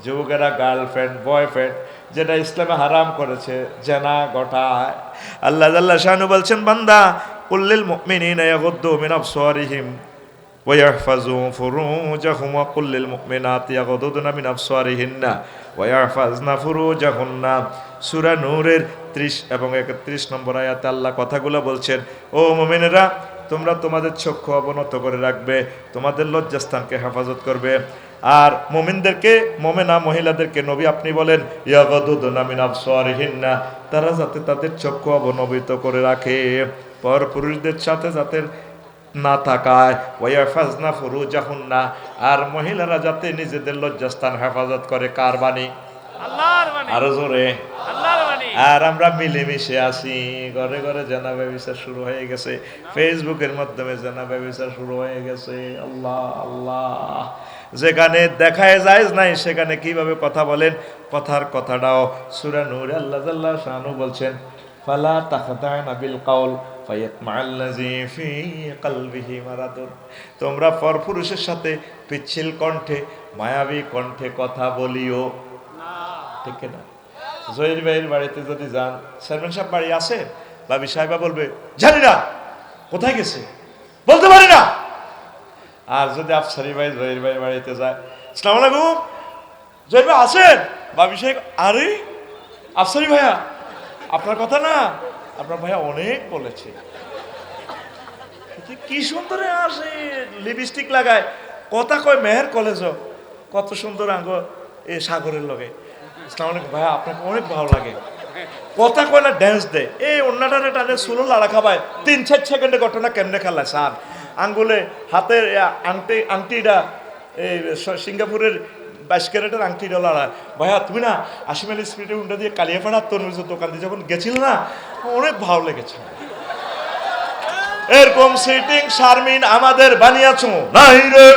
যুবকেরা girlfriend boyfriend যেটা ইসলামে হারাম করেছে জেনা ঘটায়। আল্লাহ জাল্লা শানু বলছেন, বান্দা কুল্লিল মুমিনিনা ইয়াগুদ্দু মিন আবসারিহিম ওয়া ইয়াহফাজু ফুরুজাহুম ওয়া কুল্লিল মুমিনাতি ইয়াগুদ্দুনা মিন আবসারিহিন্না ওয়া ইয়াহফাজনা ফুরুজাহুন্না। সূরা নূরের 30 এবং 31 নম্বর আয়াতে আল্লাহ কথাগুলো বলছেন, ও মুমিনেরা, তোমরা তোমাদের চক্ষু অবনত করে রাখবে, তোমাদের লজ্জাস্থানকে হেফাজত করবে। আর মুমিনদেরকে, মুমিনা মহিলাদেরকে নবী আপনি বলেন ইয়াগুদুনা মিন আবসারিহিন্না, তারা যাতে তাদের চক্ষু অবনমিত করে রাখে, পর পুরুষদের সাথে যাতে না তাকায়। ওয়াইয়াফাজনা ফুরুজাহুন্না, আর মহিলারা যাতে নিজেদের লজ্জাস্থান হেফাজত করে। কার বাণী? আল্লাহর বাণী। আরো জোরে আল্লাহর বাণী। আর আমরা মিলেমিশে আসি, ঘরে ঘরে জানা ব্যবসা শুরু হয়ে গেছে, ফেসবুকের মাধ্যমে জানা ব্যবসা শুরু হয়ে গেছে। আল্লাহ আল্লাহ, যেখানে দেখায় জায়েজ নাই সেখানে কিভাবে কথা বলেন। কথাটাও সূরা নূরে আল্লাহ জাল্লা শানু বলছেন, ফালা তাখদানা বিল কাউল ফায়াতমাল্লাযী ফি কলবিহি মারাদুন। তোমরা পরপুরুষের সাথে পিচ্ছিল কণ্ঠে, মায়াবী কণ্ঠে কথা বলিও না। ঠিক না? জহির ভাইয়ের বাড়িতে যদি যান, চেয়ারম্যান সাহেব বাড়ি আছে, ভাবি সাহেবা বলবে জানি না, কোথায় গেছে বলতে পারি না। আর যদি আফসারি ভাই জহির ভাইয়ের বাড়িতে যায়, আসসালামু আলাইকুম, জহির ভাই আছেন? ভাবি সাহেব, আরে আফসারি ভাইয়া, আপনার কথা না আপনার ভাইয়া অনেক বলেছে। কি সুন্দর আসে, লিপস্টিক লাগায়, কথা কয় মেহের কলেজ, কত সুন্দর আঙ্গ এ সাগরের লগে। আসসালামু আলাইকুম ভাইয়া, আপনাকে অনেক ভালো লাগে। কথা কয় না, ড্যান্স দেয়, এই অন্যটানে টানে সুলো লাড়া খাবায়, 3-4 সেকেন্ডে ঘটনা কেমনে খেলায় সার আঙ্গুলে হাতের আংটিটা, এই সিঙ্গাপুরের 22 ক্যারেটের আংটিটা লড়ায়। ভাইয়া তুমি না আশিম আলী স্পিডে উন্ডা দিয়ে কালিয়াপাড়ার তরমুজের দোকান দিয়ে যখন গেছিল না, অনেক ভালো লেগেছে। এরকম সিটিং শারমিন আমাদের বানিয়েছো নাই রে,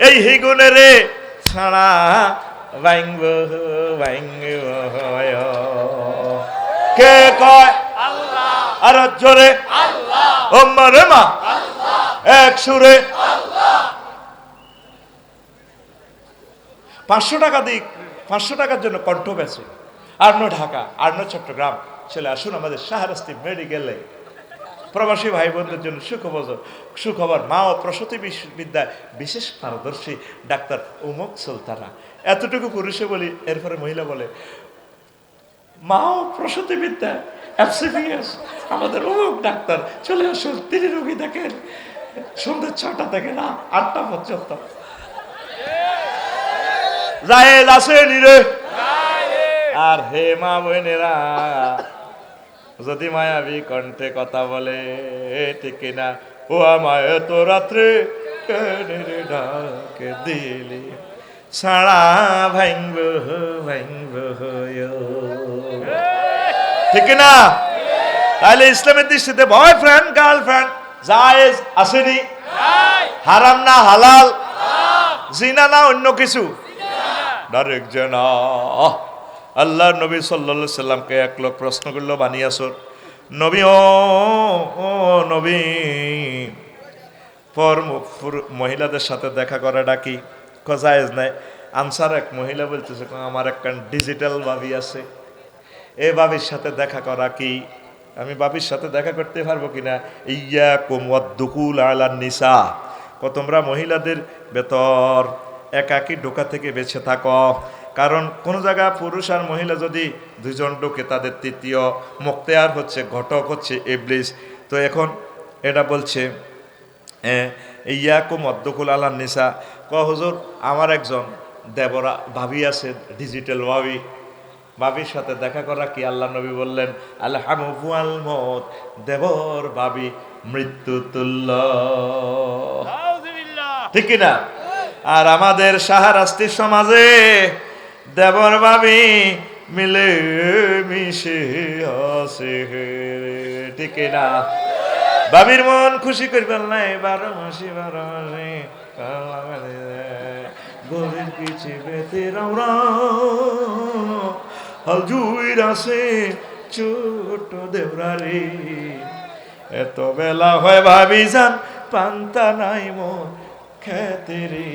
এই হিগুনে রে ছাড়া ভাঙব ভাঙব কে কয় আল্লাহ, আর জোরে আল্লাহ, ওম্মা রে মা আল্লাহ, এক সুরে আল্লাহ। 500 টাকা দিক, 500 টাকার জন্য কণ্ঠ বেছে। আর্নো ঢাকা, আর্নো চট্টগ্রাম, চলে আসুন আমাদের শাহরাস্তি মেডিকেলে। প্রবাসী ভাই বোনদের জন্য সুখবর, মা ও প্রসূতি বিদ্যায় বিশেষ পারদর্শী ডাক্তার উমক সুলতানা। এতটুকু পুরুষে বলি, এরপরে মহিলা বলে মা ও প্রসূতি বিদ্যা FCPS আমাদের উমক ডাক্তার, চলে আসুন, তিনি রোগী দেখেন সন্ধ্যে 6টা থেকে না 8টা পর্যন্ত। জায়েজ আছে নিরে। আর হে মা বোনেরা, যদি মায়াবী কণ্ঠে কথা বলে, ঠিক না, ও আমায় তো রাত্রে কেনে ডাকে দিলি সারা ভাঙব ভাঙব, ঠিক না? তাহলে ইসলামের দৃষ্টিতে বয়ফ্রেন্ড গার্লফ্রেন্ড জায়েজ আসেনি, হারাম না হালাল, জিনা না অন্য কিছু, ডাইরেক্ট জানা। আল্লাহ নবী সাল্লাল্লাহু আলাইহি সাল্লামকে এক লোক প্রশ্ন করলো, বানিয়াছর নবী, ও নবী, পর মহিলাদের সাথে দেখা করাটা কি জায়েজ নাই? আনসার এক মহিলা বলতেছে, আমার একটা ডিজিটাল ভাবি আছে, এ ভাবির সাথে দেখা করা কি? আমি ভাবির সাথে দেখা করতে পারবো কিনা? ইয়াকুম ওয়াদ-দুকুল আলান নিসা, তোমরা মহিলাদের ভেতর একাকী ঢোকা থেকে বেঁচে থাকো, কারণ কোন জায়গা পুরুষ আর মহিলা যদি দুজন ঢোকে, তাদের তৃতীয় মুক্তিয়ার হচ্ছে, ঘটক হচ্ছে ইবলিস। তো এখন এটা বলছে ইয়াকুম ওয়াদ-দুকুল আলান নিসা। হুজুর, আমার একজন দেবরা ভাবি আছে, ডিজিটাল ভাবি, ভাবির সাথে দেখা করা কি? আল্লাহ নবী বললেন, আলহামু আল মউত, দেবর ভাবি মৃত্যু তুল্য, ঠিক না? আর আমাদের শাহরাস্তি সমাজে দেবর ভাবি মিলে মিশে আছে, ঠিক না? ভাবির মন খুশি করবেন নাই, 12 মাসি 12 মাসি গরিব কিছু বেতে রাউরা হলজুইর আছে ছোট দেবরারি, এত বেলা হয় ভাবি যান পান্তা নাই মন খেতে রে,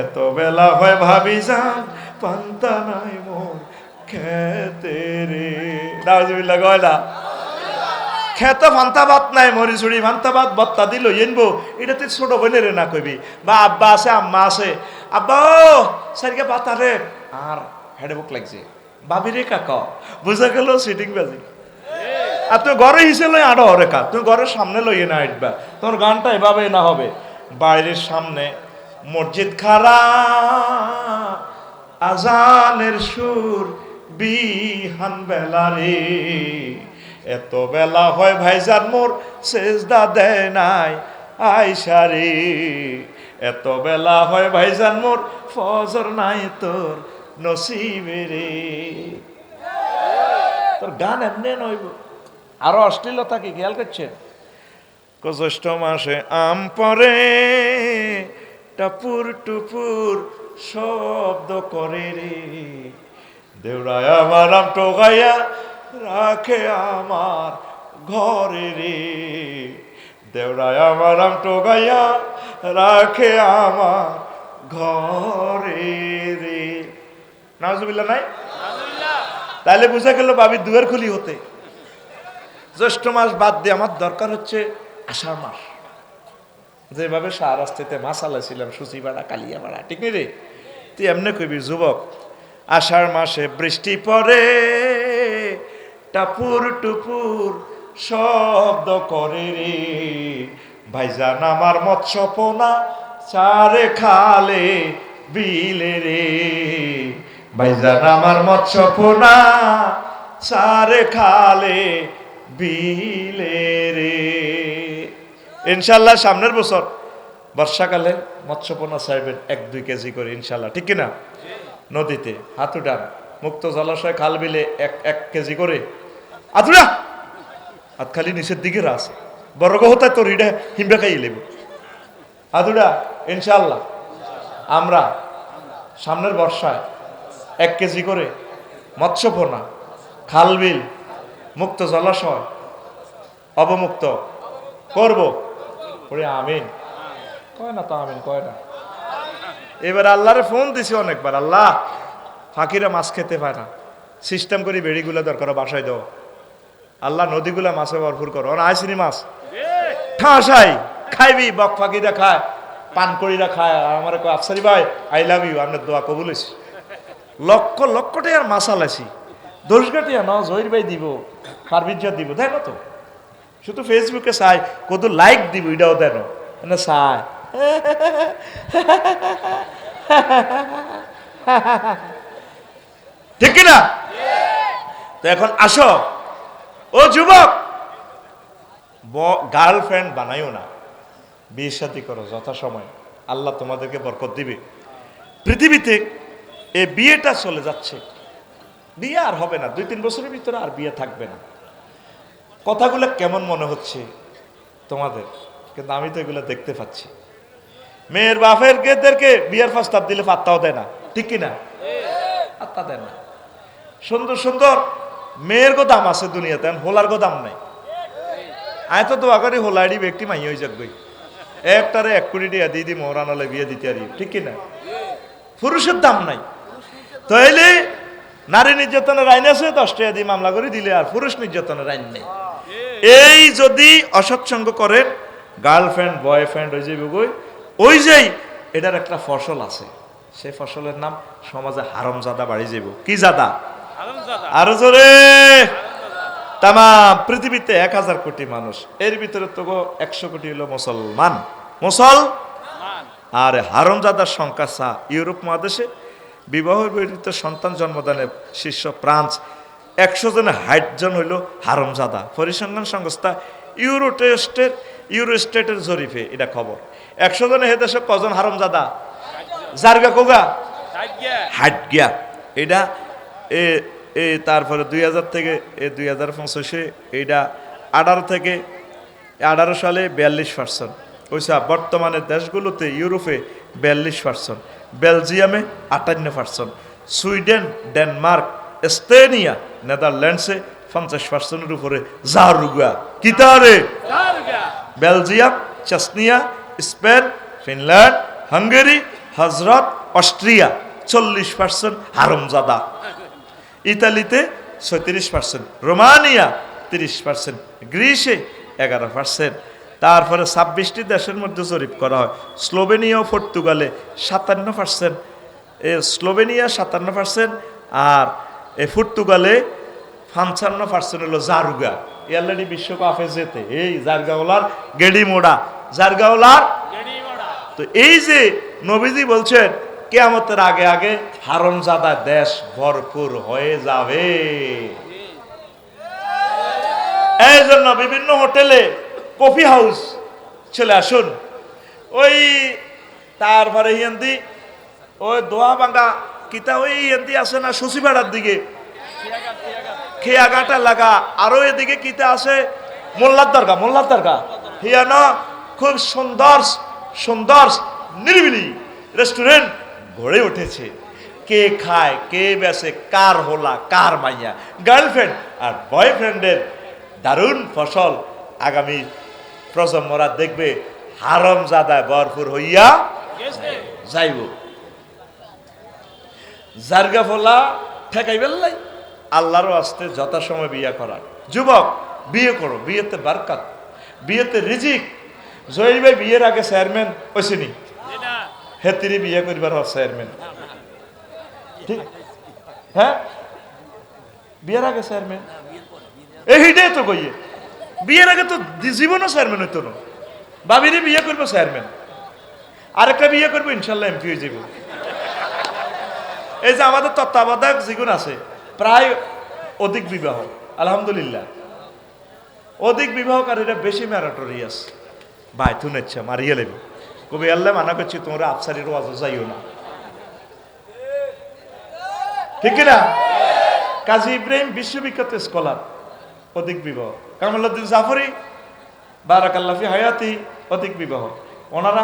এত বেলা হয় ভাবি যান পান্তা নাই মোর খেতে রে। নাউজুবিল্লাহ কয় না? খেতে ভান্তা ভাত নাই, মরি চুরি ভান্তা ভাত বত্তা দিল এনবো, এটা তুই ছোট বোনের না কইবি, বা আব্বা আছে আম্মা আছে, আব্বা ও সারিকে পাতা রে, আর হেডে বুক লাগছে ভাবি রে কাকা, বুঝা গেল সিটিং বাজি। আর তুই ঘরে হিসেবে আড়ো রেখা, তুই ঘরের সামনে লইয়ে না আসবা, তোর গানটা এভাবে না হবে। বাইরের সামনে মসজিদ খারা, আজানের সুর বিহান বেলা রে, এত বেলা হয় ভাইজান মোর সেজদা দেয় নাই আয়সা রে, এত বেলা হয় ভাইজান মোর ফজর নাই তোর নসিবে রে। তোর গান এমনি নইব, আরো অশ্লীলতা কি খেয়াল করছেন? জ্যৈষ্ঠ মাসে আম পরে টাপুর টুপুর শব্দ করে রে, দেউরায় আমার আম টোকাইয়া রাখে আমার ঘরে রে, দেউরায় আমার আম টোকাইয়া রাখে আমার ঘরে রে। নাউজুবিল্লাহ নাই? তাহলে বুঝা গেল বাবির দুয়ার খুলি হতে। জ্যৈষ্ঠ মাস বাদ দিয়ে আমার দরকার হচ্ছে আষাঢ় মাস। যেভাবে শাহরাস্তিতে মাছ আলাইছিলাম সুচি বাড়া কালিয়া বাড়া, ঠিক নেই রে? তুই এমনি কইবি যুবক, আষাঢ় মাসে বৃষ্টি পড়ে টাপুর টুপুর শব্দ করে রে, ভাইজান আমার মৎস্য পোনা চারে খালে বিলে রে, ভাইজান আমার মৎস্য পোনা চারে খালে বিলে রে। ইনশাল্লাহ সামনের বছর বর্ষাকালে মৎস্যপোনা চাইবেন 1-2 কেজি করে ইনশাল্লাহ, ঠিক কিনা? নদীতে হাতুডান মুক্ত জলাশয় খাল বিলে 1 কেজি করে আতুরা হাত খালি নিচের দিকে রাস বড় গহতায় তোর হিডা হিমড়া খাইয়ে লেব আতুরা। ইনশাল্লাহ আমরা সামনের বর্ষায় 1 কেজি করে মৎস্যপোনা খাল বিল মুক্ত জলাশয় অবমুক্ত করব। ওরে আমিন কয় না তো, আমিন কয় না। এবার আল্লাহরে ফোন দিছি অনেকবার, আল্লাহ ফাঁকিরা মাছ খেতে পায় না, সিস্টেম করি বেড়িগুলো দরকার বাসায় দাও, আল্লাহ নদীগুলা মাছে ভরপুর করো, আইসিনি মাছ ঠাসাই খাইবি, বক ফাঁকিরা খায়, পান করিরা খায়, আর আমার কয় আফসারি ভাই আই লাভ ইউ, আপনার দোয়া কবুল হয়েছি। লক্ষ লক্ষ টাকার মাছ আলাইছি, 10 গাটিয়া ন জহির ভাই দিব, পারবিজা দিব, দেয় না তো, শুধু ফেসবুকে চাই কত লাইক দিব, এটাও দেন না চাই। ঠিক কিনা? তো এখন আসো ও যুবক, গার্লফ্রেন্ড বানাইও না, বিয়ে শাদী করো যথাসময়, আল্লাহ তোমাদেরকে বরকত দিবে। পৃথিবীতে এই বিয়েটা চলে যাচ্ছে, বিয়ে আর হবে না, 2-3 বছরের ভিতরে আর বিয়ে থাকবে না। কথাগুলো কেমন মনে হচ্ছে তোমাদের, কিন্তু আমি তো এগুলো দেখতে পাচ্ছি। মেয়ের বাপের গেদেরকে বিয়ের প্রস্তাব দিলে পাত্তাও দেয় না, ঠিক কিনা? পাত্তা দেয় না। সুন্দর সুন্দর মেয়ের গো দাম আছে দুনিয়াতে, হোলার গো দাম নাই। আয় তো দোয়া করি হোলাইডি ব্যক্তি মাই হয়ে যাক, একটারে 1 কোটি টাকা দিয়ে দি মৌরানালে বিয়ে দিতে পারি, ঠিক কিনা? পুরুষের দাম নাই। তাইলে নারী নির্যাতনের আইন আছে, 10 টাকা দিয়ে মামলা করে দিলে, আর পুরুষ নির্যাতনের আইন নেই। এই যদি অসৎসঙ্গ করেন, গার্লফ্রেন্ড বয়ফ্রেন্ড ওই যে বই, ওই যেই এটার একটা ফসল আছে, সেই ফসলের নাম সমাজে হারামজাদা বাড়ি যাব। কি জাদা? আরো জোরে। তাম পৃথিবীতে 1000 কোটি মানুষ, এর ভিতরে তো 100 কোটি হলো মুসলমান। আর হারামজাদার সংখ্যা চা। ইউরোপ মহাদেশে বিবাহ বিহিত সন্তান জন্মদানের শীর্ষ ফ্রান্স, 100 জনে 60 জন হইল হারামজাদা। পরিসংখ্যান সংস্থা ইউরোস্টেটের জরিপে এটা খবর। 100 জনে হে দেশে কজন হারামজাদা? জারগা কোগা 60 গিয়া। এটা তারপরে 2000 থেকে 2025 এইটা 18 সালে 42%। ওইসা বর্তমানে দেশগুলোতে ইউরোপে 42%, বেলজিয়ামে 58%, সুইডেন, ডেনমার্ক, এস্তোনিয়া, নেদারল্যান্ডসে 50%-এর উপরে জারুগা। কিতারে Belgium, Chechnya, Spain Finland, Hungary, হজরত, অস্ট্রিয়া 40% হারামজাদা, ইতালিতে 36%, রোমানিয়া 30%, গ্রিসে 11%, তারপরে 26টি দেশের মধ্যে জরিপ করা হয়। স্লোভেনিয়া ও পর্তুগালে 57%, স্লোভেনিয়া 57%, আর পর্তুগালে 55% হলো জারুগা। অলরেডি বিশ্বকাপে যেতে এই জারগাওলার গেডি মোড়া, জারগাওলার। তো এই যে নবীজি বলছেন কিয়ামতের আগে আগে হারামজাদা দেশ ভরপুর হয়ে যাবে। এই জন্য বিভিন্ন হোটেলে কফি হাউস চলে আসুন। ওই তারপরে হিন্দি ওই দোয়া বাঙ্গা কিতা ওই হিন্দি আছে না সচিবাড়ার দিকে খেয়াঘাটা লাগা, আরো এদিকে কিতা আছে মোল্লার দরগা হিয়ানো খুব সুন্দর সুন্দর নিরিবিলি রেস্টুরেন্ট গড়ে উঠেছে। কে খায়, কে বেসে, কার হোলা, কার মাইয়া, গার্লফ্রেন্ড আর বয়ফ্রেন্ডের দারুণ ফসল আগামী প্রজন্মরা দেখবে হারামজাদায় ভরপুর হইয়া যাইব। জারগা ফোলা ঠেকাই বেললাই আল্লাহর আস্তে যথাসময় বিয়ে করার। যুবক বিয়ে করো, বিয়েতে বারকাত, বিয়েতে রিজিক। জহির ভাই বিয়ের আগে চেয়ারম্যান হয়েছিনি, হেতিরি বিয়ে করবার চেয়ারম্যান, ঠিক হ্যাঁ, বিয়ের আগে চেয়ারম্যান এইটাই তো কইয়ে। বিয়ের আগে তো জীবনও চেয়ারম্যান হইতো না, বাবিরে বিয়ে করবো চেয়ারম্যান, আরেকটা বিয়ে করবো ইনশাল্লাহ এমপি হয়ে যাব। এই যে আমাদের তত্ত্বাবধায়ক যেগুন আছে প্রায় অধিক বিবাহ, আলহামদুলিল্লাহ অধিক বিবাহকারীরা বেশি ম্যারাটোরিয়াস। ভাই তুনেছে মারিয়ে লেবে কবি আল্লাহ মানা করছি তোমরা আফসারির ওয়াজ যাইও না, ঠিক না? কাজী ইব্রাহিম বিশ্ববিখ্যাত স্কলার, অধিক বিবাহ। কামালউদ্দিন জাফরি বারাকাল্লাহ ফি হায়াতি, অধিক বিবাহ। ওনারা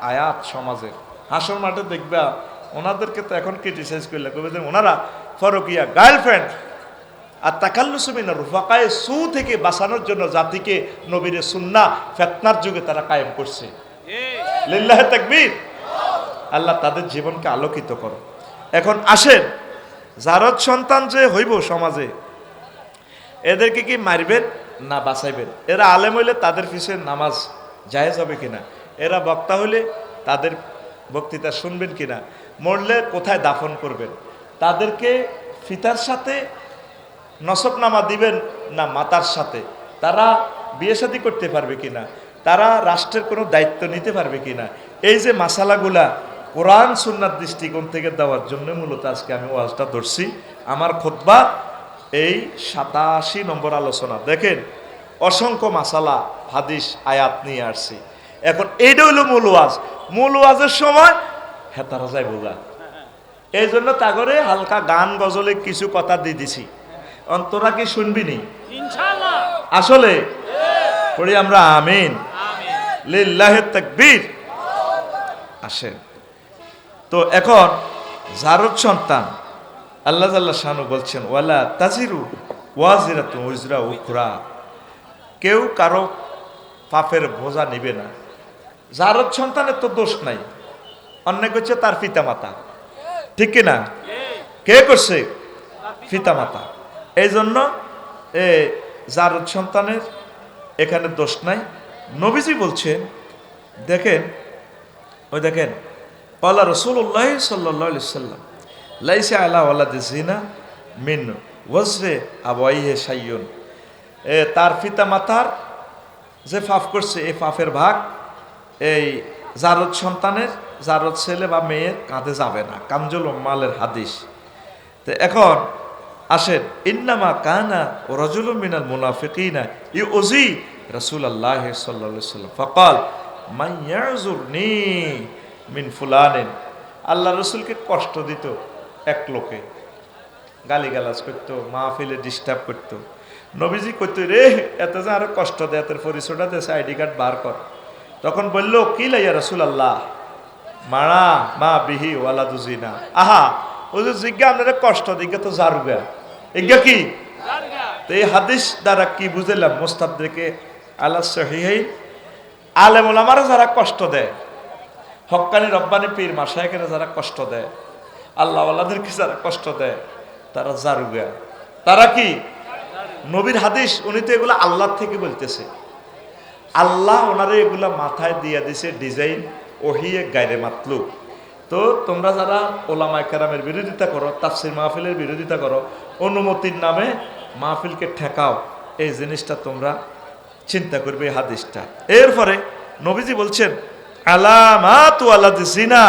আয়াত সমাজের হাসর মাঠে দেখবা ওনাদেরকে তো এখন ক্রিটিসাইজ করলে কবে যে ওনারা ফরকিয়া গার্লফ্রেন্ড আর তাকাল্লুসুমিনা রুফাকায়ে সু থেকে বাঁচানোর জন্য জাতিকে নবীর সুন্নাহ ফিতনার যুগে তারা কায়েম করছে। লিল্লাহি তাকবীর। আল্লাহ তাদের জীবনকে আলোকিত করো। এখন আসেন, জারদ সন্তান যে হইব সমাজে, এদেরকে কি মারবেন না বাঁচাইবেন? এরা আলেম হইলে তাদের পিছনে নামাজ জায়েজ হবে কিনা? এরা বক্তা হইলে তাদের বক্তৃতা শুনবেন কিনা? মরলে কোথায় দাফন করবেন? তাদেরকে ফিতার সাথে নসবনামা দিবেন না মাতার সাথে? তারা বিয়ে শাদী করতে পারবে কিনা? তারা রাষ্ট্রের কোনো দায়িত্ব নিতে পারবে কিনা? এই যে মাসালাগুলা কোরআন সুন্নাত দৃষ্টিকোণ থেকে দেওয়ার জন্য মূলত আজকে আমি ওয়াজটা ধরছি। আমার খুতবা এই 87 নম্বর আলোচনা। দেখেন অসংখ্য মাসালা হাদিস আয়াত নিয়ে আসছি। এখন এইটা হইলো মূল ওয়াজ। মূল ওয়াজের সময় হেতারা যায় বোঝা, এই জন্য তাগরে হালকা গান গজলে কিছু কথা দিয়ে দিছি। অন্তরা কি শুনবি নি? আসলে পড়ি আমরা আমিন, লিল্লাহি তাকবীর। আসেন তো এখন জারদ সন্তান আল্লাহ জাল্লা শানু বলছেন ওয়ালা তাজিরু ওয়াজিরাতুন উজরা উখরা, কেউ কারো পাপের বোঝা নিবে না। জারদ সন্তানের তো দোষ নাই, অন্যায় করছে তার পিতা মাতা, ঠিক কিনা? কে করছে? পিতা মাতা। এই জন্য জারদ সন্তানের এখানে দোষ নাই। নবীজি বলছেন, দেখেন ওই দেখেন পালা রাসূলুল্লাহ সাল্লাল্লাহু আলাইহি সাল্লাম লাইসা আলা ওয়ালাদি জিনা মিন ওয়াজরে আবাইহি শাইয়ুন, তার পিতা মাতার যে পাপ করছে এই পাপের ভাগ এই জারদ সন্তানের, জারদ ছেলে বা মেয়ের কাঁধে যাবে না। কানজুল উম্মালের হাদিস। তো এখন আসেন, ইন্নামা কানা রাজুলুম মিনাল মুনাফিকিনা ইউজি রাসূলুল্লাহ সাল্লাল্লাহু আলাইহি সাল্লাম ফাকাল মান ইয়াজুরনি মিন ফুলানিন। আল্লাহ রসুলকে কষ্ট দিত এক লোকে, গালিগালাজ করতো, মাহফিলে ডিস্টার্ব করতো। নবীজি কইতো রে এত যে আরো কষ্ট দেয়, এত পরিচয়টা দেশে আইডি কার্ড বার কর। তখন বললো কি লাইয়া রাসূলুল্লাহ মারা মা বিহি ওয়ালা দুজিনা। আহা ওই যে জিজ্ঞা আপনারা কষ্ট দিকে তো জারুগা এগা কি? তো এই হাদিস দ্বারা কি বুঝলাম? মুস্তাদরিকে আলা সহিহাইন আলেম ওলামারা যারা কষ্ট দেয় হক্কানি রব্বানি পীর মাশায়েখেরা যারা কষ্ট দেয়, আল্লাহওয়ালাদেরকে যারা কষ্ট দেয়, তারা জারুগা। তারা কি? নবীর হাদিস, উনি তো এগুলো আল্লাহ থেকে বলতেছে। আল্লাহ ওনারে এগুলা মাথায় দিয়ে দিছে ডিজাইন, ওহিয়ে গায়রে মাতলুব। তো তোমরা যারা ওলামায়ে কেরামের বিরোধিতা করো, তাফসীর মাহফিলের বিরোধিতা করো, অনুমতির নামে মাহফিলকে ঠেকাও, এই জিনিসটা তোমরা চিন্তা করবে এই হাদিসটা। এরপরে নবীজি বলছেন আলামাতু আলাদ জিনা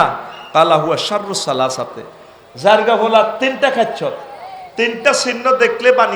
কালা হুয়া শাররুস সালাসাতে, জারগা ভোলা তিনটা খাচ্ছ, তিনটা চিহ্ন দেখলে বানিয়ে